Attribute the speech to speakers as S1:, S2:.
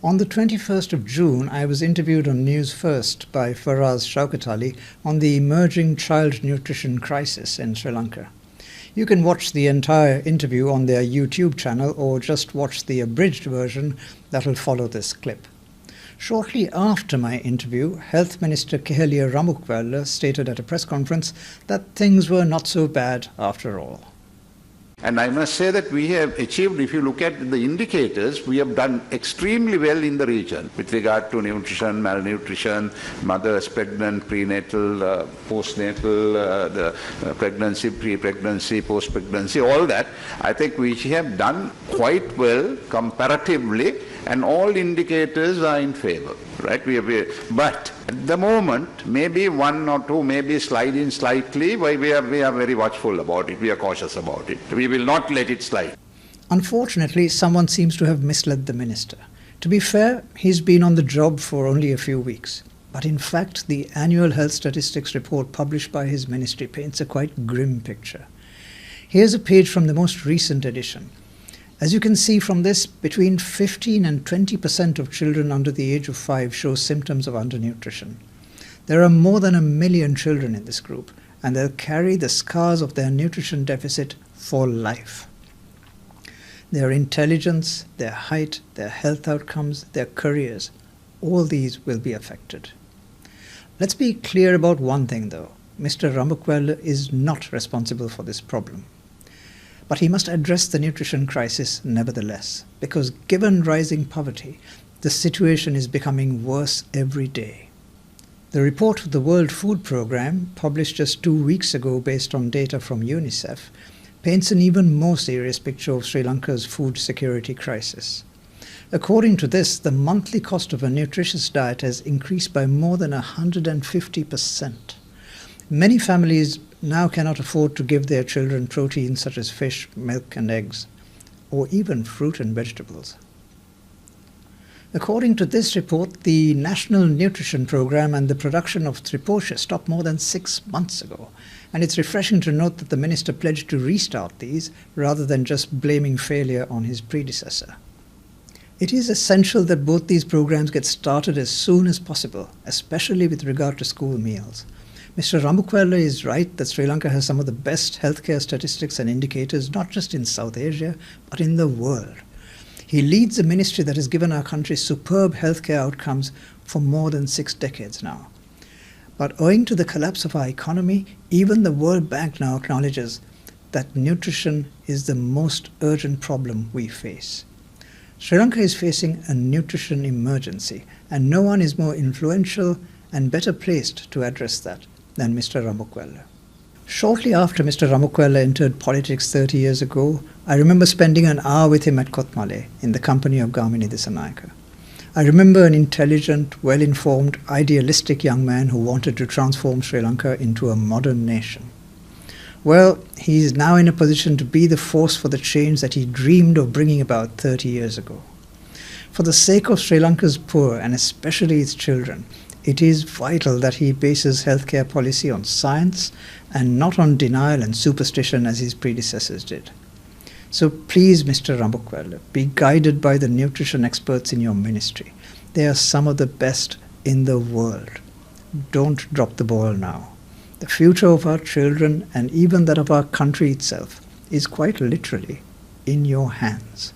S1: On the 21st of June, I was interviewed on News First by Faraz Shaukat Ali on the emerging child nutrition crisis in Sri Lanka. You can watch the entire interview on their YouTube channel or just watch the abridged version that will follow this clip. Shortly after my interview, Health Minister Keheliya Rambukwella stated at a press conference that things were not so bad after all.
S2: And I must say that we have achieved, if you look at the indicators, we have done extremely well in the region with regard to nutrition, malnutrition, mothers pregnant, prenatal, postnatal, the pregnancy, pre-pregnancy, post-pregnancy, all that. I think we have done quite well comparatively, and all indicators are in favor, right? But at the moment, maybe one or two may be sliding slightly. We are very watchful about it. We are cautious about it. We will not let it slide.
S1: Unfortunately, someone seems to have misled the minister. To be fair, he's been on the job for only a few weeks. But in fact, the annual health statistics report published by his ministry paints a quite grim picture. Here's a page from the most recent edition. As you can see from this, between 15 and 20% of children under the age of 5 show symptoms of undernutrition. There are more than 1 million children in this group, and they'll carry the scars of their nutrition deficit for life. Their intelligence, their height, their health outcomes, their careers, all these will be affected. Let's be clear about one thing though. Mr. Rambukwella is not responsible for this problem. But he must address the nutrition crisis nevertheless, because given rising poverty, the situation is becoming worse every day. The report of the World Food Programme, published just 2 weeks ago based on data from UNICEF, paints an even more serious picture of Sri Lanka's food security crisis. According to this, the monthly cost of a nutritious diet has increased by more than 150%. Many families now cannot afford to give their children proteins such as fish, milk and eggs, or even fruit and vegetables. According to this report, the National Nutrition Programme and the production of Triposha stopped more than 6 months ago, and it's refreshing to note that the minister pledged to restart these rather than just blaming failure on his predecessor. It is essential that both these programs get started as soon as possible, especially with regard to school meals. Mr. Rambukwella is right that Sri Lanka has some of the best healthcare statistics and indicators, not just in South Asia, but in the world. He leads a ministry that has given our country superb healthcare outcomes for more than 6 decades now. But owing to the collapse of our economy, even the World Bank now acknowledges that nutrition is the most urgent problem we face. Sri Lanka is facing a nutrition emergency, and no one is more influential and better placed to address that than Mr. Rambukwella. Shortly after Mr. Rambukwella entered politics 30 years ago, I remember spending an hour with him at Kotmale in the company of Gamini Dissanayake. I remember an intelligent, well-informed, idealistic young man who wanted to transform Sri Lanka into a modern nation. Well, he is now in a position to be the force for the change that he dreamed of bringing about 30 years ago. For the sake of Sri Lanka's poor, and especially its children, it is vital that he bases healthcare policy on science and not on denial and superstition as his predecessors did. So please, Mr. Rambukwella, be guided by the nutrition experts in your ministry. They are some of the best in the world. Don't drop the ball now. The future of our children and even that of our country itself is quite literally in your hands.